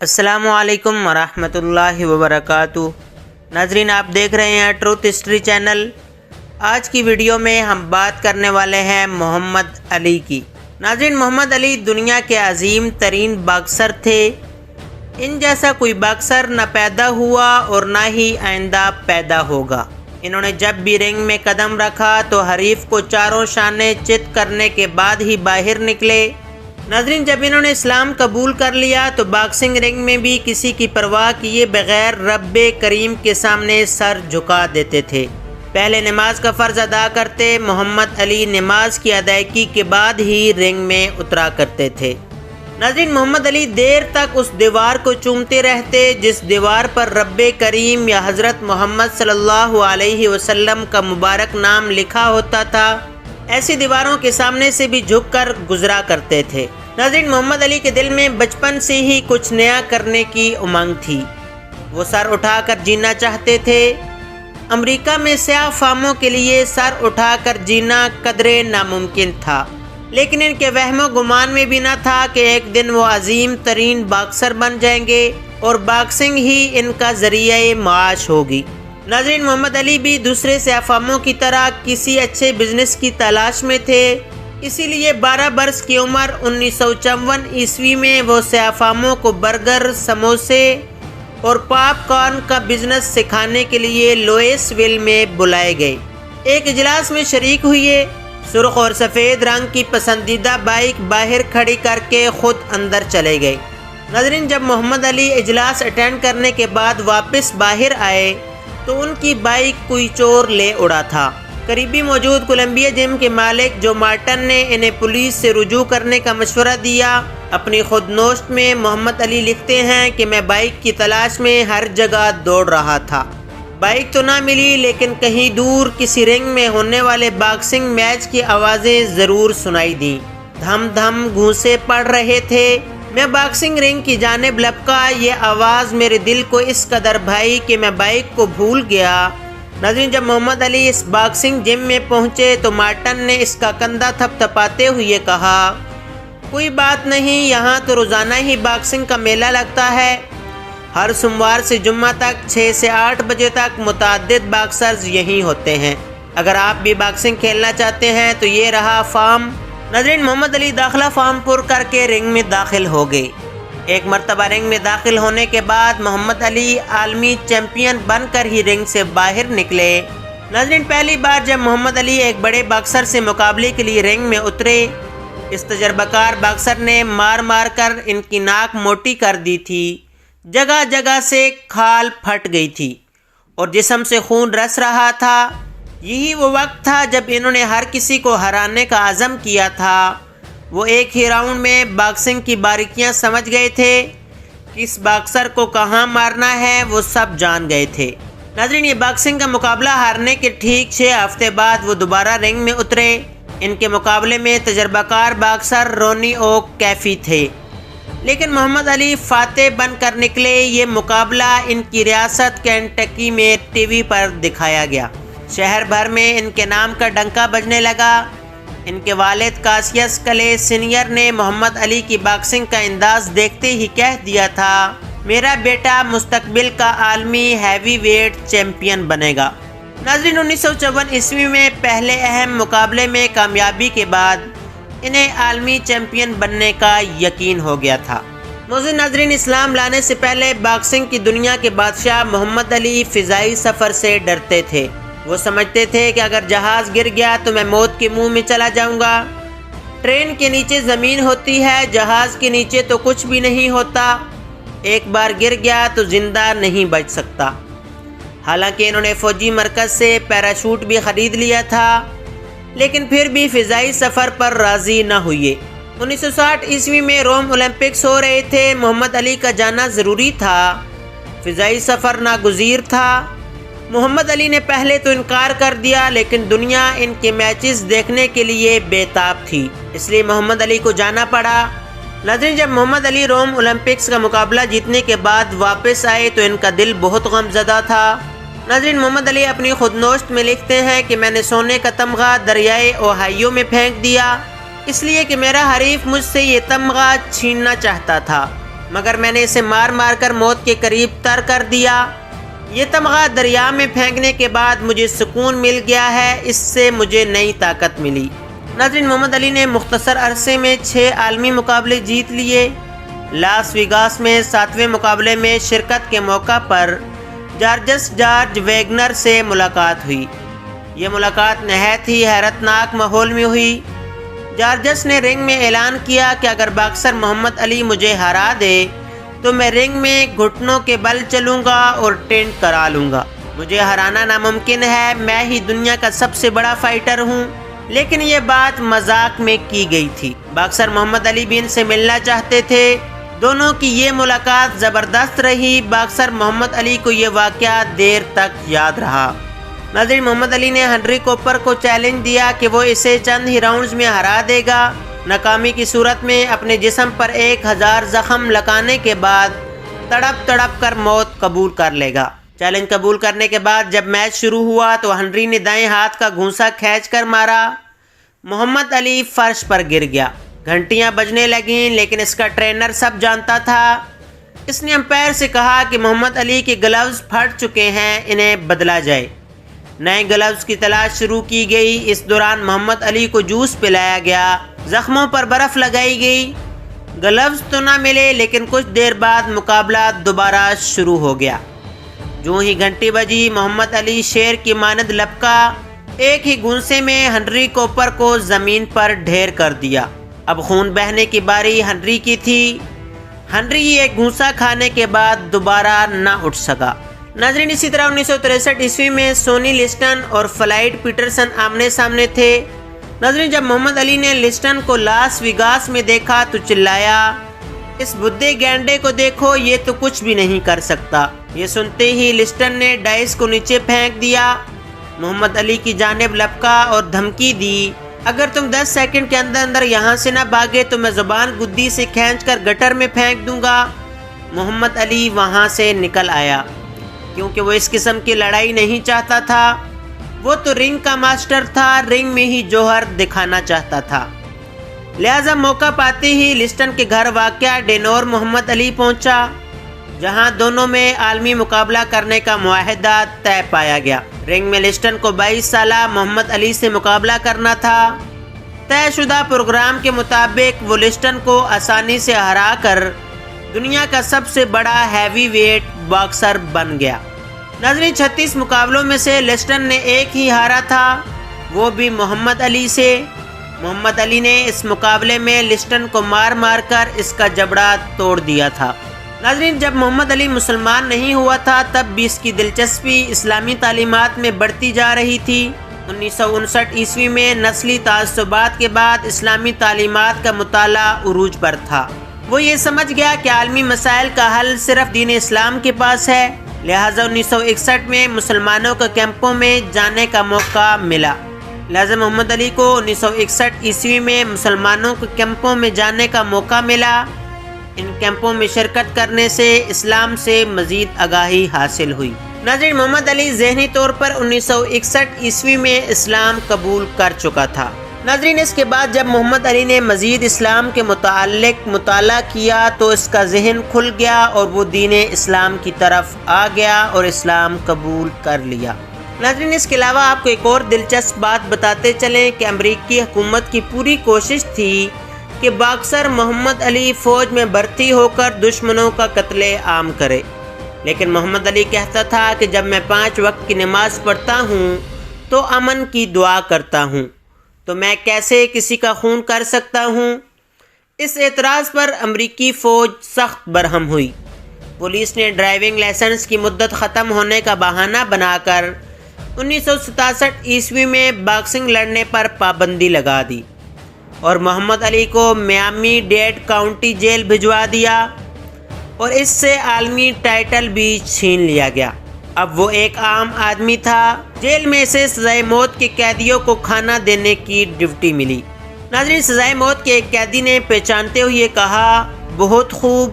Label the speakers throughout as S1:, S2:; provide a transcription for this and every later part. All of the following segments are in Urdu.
S1: السلام علیکم ورحمۃ اللہ وبرکاتہ۔ ناظرین، آپ دیکھ رہے ہیں ٹروتھ ہسٹری چینل۔ آج کی ویڈیو میں ہم بات کرنے والے ہیں محمد علی کی۔ ناظرین، محمد علی دنیا کے عظیم ترین باکسر تھے۔ ان جیسا کوئی باکسر نہ پیدا ہوا اور نہ ہی آئندہ پیدا ہوگا۔ انہوں نے جب بھی رنگ میں قدم رکھا تو حریف کو چاروں شانے چت کرنے کے بعد ہی باہر نکلے۔ ناظرین، جب انہوں نے اسلام قبول کر لیا تو باکسنگ رنگ میں بھی کسی کی پرواہ کیے بغیر رب کریم کے سامنے سر جھکا دیتے تھے۔ پہلے نماز کا فرض ادا کرتے، محمد علی نماز کی ادائیگی کے بعد ہی رنگ میں اترا کرتے تھے۔ ناظرین، محمد علی دیر تک اس دیوار کو چومتے رہتے جس دیوار پر رب کریم یا حضرت محمد صلی اللہ علیہ وسلم کا مبارک نام لکھا ہوتا تھا۔ ایسی دیواروں کے سامنے سے بھی جھک کر گزرا کرتے تھے۔ ناظرین، محمد علی کے دل میں بچپن سے ہی کچھ نیا کرنے کی امنگ تھی۔ وہ سر اٹھا کر جینا چاہتے تھے۔ امریکہ میں سیاہ فاموں کے لیے سر اٹھا کر جینا قدرے ناممکن تھا، لیکن ان کے وہم و گمان میں بھی نہ تھا کہ ایک دن وہ عظیم ترین باکسر بن جائیں گے اور باکسنگ ہی ان کا ذریعہ معاش ہوگی۔ ناظرین، محمد علی بھی دوسرے سیاہ فاموں کی طرح کسی اچھے بزنس کی تلاش میں تھے، اسی لیے 12 برس کی عمر 1954 عیسوی میں وہ سیاہ فاموں کو برگر، سموسے اور پاپ کارن کا بزنس سکھانے کے لیے لوئس ویل میں بلائے گئے۔ ایک اجلاس میں شریک ہوئے۔ سرخ اور سفید رنگ کی پسندیدہ بائک باہر کھڑی کر کے خود اندر چلے گئے۔ ناظرین، جب محمد علی اجلاس اٹینڈ کرنے کے بعد واپس باہر آئے تو ان کی بائک کوئی چور لے اڑا تھا۔ قریبی موجود کولمبیا جم کے مالک جو مارٹن نے انہیں پولیس سے رجوع کرنے کا مشورہ دیا۔ اپنی خود نوشت میں محمد علی لکھتے ہیں کہ میں بائک کی تلاش میں ہر جگہ دوڑ رہا تھا۔ بائک تو نہ ملی، لیکن کہیں دور کسی رنگ میں ہونے والے باکسنگ میچ کی آوازیں ضرور سنائی دیں۔ دھم دھم گھونسے پڑ رہے تھے۔ میں باکسنگ رنگ کی جانب لپکا، یہ آواز میرے دل کو اس قدر بھائی کہ میں بائک کو بھول گیا۔ ناظرین، جب محمد علی اس باکسنگ جم میں پہنچے تو مارٹن نے اس کا کندھا تھپ تھپاتے ہوئے کہا، کوئی بات نہیں، یہاں تو روزانہ ہی باکسنگ کا میلہ لگتا ہے۔ ہر سوموار سے جمعہ تک 6 سے 8 بجے تک متعدد باکسرز یہیں ہوتے ہیں۔ اگر آپ بھی باکسنگ کھیلنا چاہتے ہیں تو یہ رہا فارم۔ ناظرین، محمد علی داخلہ فارم پر کر کے رنگ میں داخل ہو گئے۔ ایک مرتبہ رنگ میں داخل ہونے کے بعد محمد علی عالمی چیمپئن بن کر ہی رنگ سے باہر نکلے۔ ناظرین، پہلی بار جب محمد علی ایک بڑے باکسر سے مقابلے کے لیے رنگ میں اترے، اس تجربہ کار باکسر نے مار مار کر ان کی ناک موٹی کر دی تھی، جگہ جگہ سے کھال پھٹ گئی تھی اور جسم سے خون رس رہا تھا۔ یہی وہ وقت تھا جب انہوں نے ہر کسی کو ہرانے کا عزم کیا تھا۔ وہ ایک ہی راؤنڈ میں باکسنگ کی باریکیاں سمجھ گئے تھے۔ کس باکسر کو کہاں مارنا ہے وہ سب جان گئے تھے۔ ناظرین، یہ باکسنگ کا مقابلہ ہارنے کے ٹھیک 6 ہفتے بعد وہ دوبارہ رنگ میں اترے۔ ان کے مقابلے میں تجربہ کار باکسر رونی اوک کیفی تھے، لیکن محمد علی فاتح بن کر نکلے۔ یہ مقابلہ ان کی ریاست کینٹکی میں ٹی وی پر دکھایا گیا۔ شہر بھر میں ان کے نام کا ڈنکا بجنے لگا۔ ان کے والد کاسیس کلے سینئر نے محمد علی کی باکسنگ کا انداز دیکھتے ہی کہہ دیا تھا، میرا بیٹا مستقبل کا عالمی ہیوی ویٹ چیمپئن بنے گا۔ ناظرین، 1954 عیسوی میں پہلے اہم مقابلے میں کامیابی کے بعد انہیں عالمی چیمپئن بننے کا یقین ہو گیا تھا۔ معزز ناظرین، اسلام لانے سے پہلے باکسنگ کی دنیا کے بادشاہ محمد علی فضائی سفر سے ڈرتے تھے۔ وہ سمجھتے تھے کہ اگر جہاز گر گیا تو میں موت کے منہ میں چلا جاؤں گا۔ ٹرین کے نیچے زمین ہوتی ہے، جہاز کے نیچے تو کچھ بھی نہیں ہوتا۔ ایک بار گر گیا تو زندہ نہیں بچ سکتا۔ حالانکہ انہوں نے فوجی مرکز سے پیراشوٹ بھی خرید لیا تھا، لیکن پھر بھی فضائی سفر پر راضی نہ ہوئے۔ 1960 عیسوی میں روم اولمپکس ہو رہے تھے۔ محمد علی کا جانا ضروری تھا، فضائی سفر ناگزیر تھا۔ محمد علی نے پہلے تو انکار کر دیا، لیکن دنیا ان کے میچز دیکھنے کے لیے بے تاب تھی، اس لیے محمد علی کو جانا پڑا۔ ناظرین، جب محمد علی روم اولمپکس کا مقابلہ جیتنے کے بعد واپس آئے تو ان کا دل بہت غم زدہ تھا۔ ناظرین، محمد علی اپنی خود نوشت میں لکھتے ہیں کہ میں نے سونے کا تمغہ دریائے اوہایو میں پھینک دیا، اس لیے کہ میرا حریف مجھ سے یہ تمغہ چھیننا چاہتا تھا۔ مگر میں نے اسے مار مار کر موت کے قریب تر کر دیا۔ یہ تمغہ دریا میں پھینکنے کے بعد مجھے سکون مل گیا ہے، اس سے مجھے نئی طاقت ملی۔ ناظرین، محمد علی نے مختصر عرصے میں 6 عالمی مقابلے جیت لیے۔ لاس ویگاس میں 7ویں مقابلے میں شرکت کے موقع پر جارج ویگنر سے ملاقات ہوئی۔ یہ ملاقات نہایت ہی حیرت ناک ماحول میں ہوئی۔ جارجس نے رنگ میں اعلان کیا کہ اگر باکسر محمد علی مجھے ہرا دے تو میں رنگ میں گھٹنوں کے بل چلوں گا اور ٹینٹ کرا لوں گا۔ مجھے ہرانا ناممکن ہے، میں ہی دنیا کا سب سے بڑا فائٹر ہوں۔ لیکن یہ بات مذاق میں کی گئی تھی۔ باکسر محمد علی بھی ان سے ملنا چاہتے تھے۔ دونوں کی یہ ملاقات زبردست رہی۔ باکسر محمد علی کو یہ واقعہ دیر تک یاد رہا۔ ناظرین، محمد علی نے ہنری کوپر کو چیلنج دیا کہ وہ اسے چند ہی راؤنڈز میں ہرا دے گا۔ ناکامی کی صورت میں اپنے جسم پر 1000 زخم لگانے کے بعد تڑپ تڑپ کر موت قبول کر لے گا۔ چیلنج قبول کرنے کے بعد جب میچ شروع ہوا تو ہنری نے دائیں ہاتھ کا گھونسا کھینچ کر مارا۔ محمد علی فرش پر گر گیا۔ گھنٹیاں بجنے لگیں، لیکن اس کا ٹرینر سب جانتا تھا۔ اس نے امپائر سے کہا کہ محمد علی کے گلوز پھٹ چکے ہیں، انہیں بدلا جائے۔ نئے گلوز کی تلاش شروع کی گئی۔ اس دوران محمد علی کو جوس پلایا گیا، زخموں پر برف لگائی گئی۔ گلوز تو نہ ملے، لیکن کچھ دیر بعد مقابلہ دوبارہ شروع ہو گیا۔ جو ہی گھنٹی بجی، محمد علی شیر کی مانند لپکا، ایک ہی گھونسے میں ہنری کوپر کو زمین پر ڈھیر کر دیا۔ اب خون بہنے کی باری ہنری کی تھی۔ ہنری ایک گھونسا کھانے کے بعد دوبارہ نہ اٹھ سکا۔ ناظرین، اسی طرح 1963 عیسوی میں سونی لسٹن اور فلائیڈ پیٹرسن آمنے سامنے تھے۔ ناظرین، جب محمد علی نے لسٹن کو لاس ویگاس میں دیکھا تو چلایا، اس بدھے گینڈے کو دیکھو، یہ تو کچھ بھی نہیں کر سکتا۔ یہ سنتے ہی لسٹن نے ڈائس کو نیچے پھینک دیا۔ محمد علی کی جانب لپکا اور دھمکی دی، اگر تم 10 سیکنڈ کے اندر اندر یہاں سے نہ بھاگے تو میں زبان گدی سے کھینچ کر گٹر میں پھینک دوں گا۔ محمد علی وہاں سے نکل آیا، کیونکہ وہ اس قسم کی لڑائی نہیں چاہتا تھا۔ وہ تو رنگ کا ماسٹر تھا، رنگ میں ہی جوہر دکھانا چاہتا تھا۔ لہذا موقع پاتے ہی لسٹن کے گھر واقع ڈینور محمد علی پہنچا، جہاں دونوں میں عالمی مقابلہ کرنے کا معاہدہ طے پایا گیا۔ رنگ میں لسٹن کو 22 سالہ محمد علی سے مقابلہ کرنا تھا۔ طے شدہ پروگرام کے مطابق وہ لسٹن کو آسانی سے ہرا کر دنیا کا سب سے بڑا ہیوی ویٹ باکسر بن گیا۔ ناظرین، 36 مقابلوں میں سے لسٹن نے ایک ہی ہارا تھا، وہ بھی محمد علی سے۔ محمد علی نے اس مقابلے میں لسٹن کو مار مار کر اس کا جبڑا توڑ دیا تھا۔ ناظرین، جب محمد علی مسلمان نہیں ہوا تھا تب بھی اس کی دلچسپی اسلامی تعلیمات میں بڑھتی جا رہی تھی۔ 1959 عیسوی میں نسلی تعصبات کے بعد اسلامی تعلیمات کا مطالعہ عروج پر تھا۔ وہ یہ سمجھ گیا کہ عالمی مسائل کا حل صرف دین اسلام کے پاس ہے، لہٰذا 1961 میں مسلمانوں کو کیمپوں میں جانے کا موقع ملا۔ لہٰذا محمد علی کو 1961 عیسوی میں مسلمانوں کو کیمپوں میں جانے کا موقع ملا۔ ان کیمپوں میں شرکت کرنے سے اسلام سے مزید آگاہی حاصل ہوئی۔ ناظرین، محمد علی ذہنی طور پر 1961 عیسوی میں اسلام قبول کر چکا تھا۔ ناظرین، اس کے بعد جب محمد علی نے مزید اسلام کے متعلق مطالعہ کیا تو اس کا ذہن کھل گیا اور وہ دین اسلام کی طرف آ گیا اور اسلام قبول کر لیا۔ ناظرین، اس کے علاوہ آپ کو ایک اور دلچسپ بات بتاتے چلیں کہ امریکی حکومت کی پوری کوشش تھی کہ باکسر محمد علی فوج میں بھرتی ہو کر دشمنوں کا قتل عام کرے، لیکن محمد علی کہتا تھا کہ جب میں 5 وقت کی نماز پڑھتا ہوں تو امن کی دعا کرتا ہوں، تو میں کیسے کسی کا خون کر سکتا ہوں؟ اس اعتراض پر امریکی فوج سخت برہم ہوئی۔ پولیس نے ڈرائیونگ لائسنس کی مدت ختم ہونے کا بہانہ بنا کر 1967 عیسوی میں باکسنگ لڑنے پر پابندی لگا دی اور محمد علی کو میامی ڈیڈ کاؤنٹی جیل بھجوا دیا اور اس سے عالمی ٹائٹل بھی چھین لیا گیا۔ اب وہ ایک عام آدمی تھا۔ جیل میں سے سزائے موت کے قیدیوں کو کھانا دینے کی ڈیوٹی ملی۔ ناظرین، سزائے موت کے ایک قیدی نے پہچانتے ہوئے کہا، بہت خوب،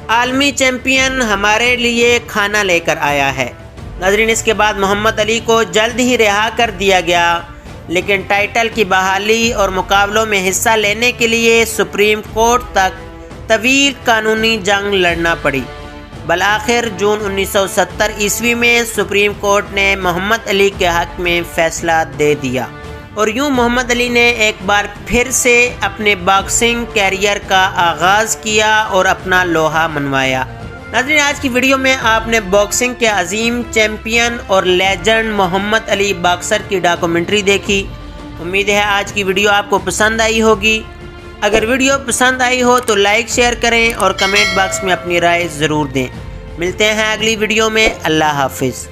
S1: عالمی چیمپئن ہمارے لیے کھانا لے کر آیا ہے۔ ناظرین، اس کے بعد محمد علی کو جلد ہی رہا کر دیا گیا، لیکن ٹائٹل کی بحالی اور مقابلوں میں حصہ لینے کے لیے سپریم کورٹ تک طویل قانونی جنگ لڑنا پڑی۔ بالآخر جون 1970 عیسوی میں سپریم کورٹ نے محمد علی کے حق میں فیصلہ دے دیا، اور یوں محمد علی نے ایک بار پھر سے اپنے باکسنگ کیریئر کا آغاز کیا اور اپنا لوہا منوایا۔ ناظرین، آج کی ویڈیو میں آپ نے باکسنگ کے عظیم چیمپئن اور لیجنڈ محمد علی باکسر کی ڈاکومنٹری دیکھی۔ امید ہے آج کی ویڈیو آپ کو پسند آئی ہوگی۔ اگر ویڈیو پسند آئی ہو تو لائک شیئر کریں اور کمنٹ باکس میں اپنی رائے ضرور دیں۔ ملتے ہیں اگلی ویڈیو میں۔ اللہ حافظ۔